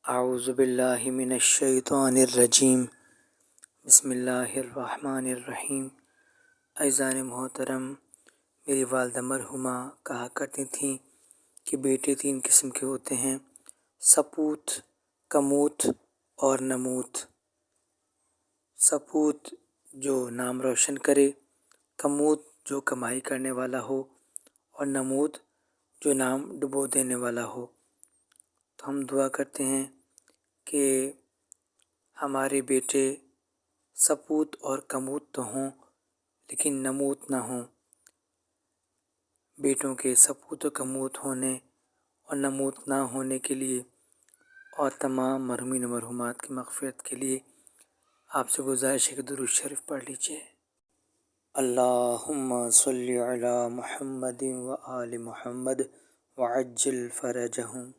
आऊज़ुबिल्लाहि मिनश्शैतानिर्रजीम बिस्मिल्लाहिर्रहमानिर्रहीम। अज़ीज़ान मोहतरम, मेरी वालिदा मरहुमा कहा करती थीं कि बेटे तीन किस्म के होते हैं, सपूत, कमूत और नमूत। सपूत जो नाम रोशन करे, कमूत जो कमाई करने वाला हो और नमूत जो नाम डुबो देने वाला हो। तो हम दुआ करते हैं कि हमारे बेटे सपूत और कमूत तो हों लेकिन नमूत ना हों। बेटों के सपूत और कमूत होने और नमूत ना होने के लिए और तमाम मरहुमीन मरहुमात की मग़फ़िरत के लिए आपसे गुज़ारिश है कि दुरूद शरीफ पढ़ लीजिए। अल्लाहुम्मा सल्लि अला मुहम्मदिन व आलि मुहम्मद व अज्जिल फ़रजहुम।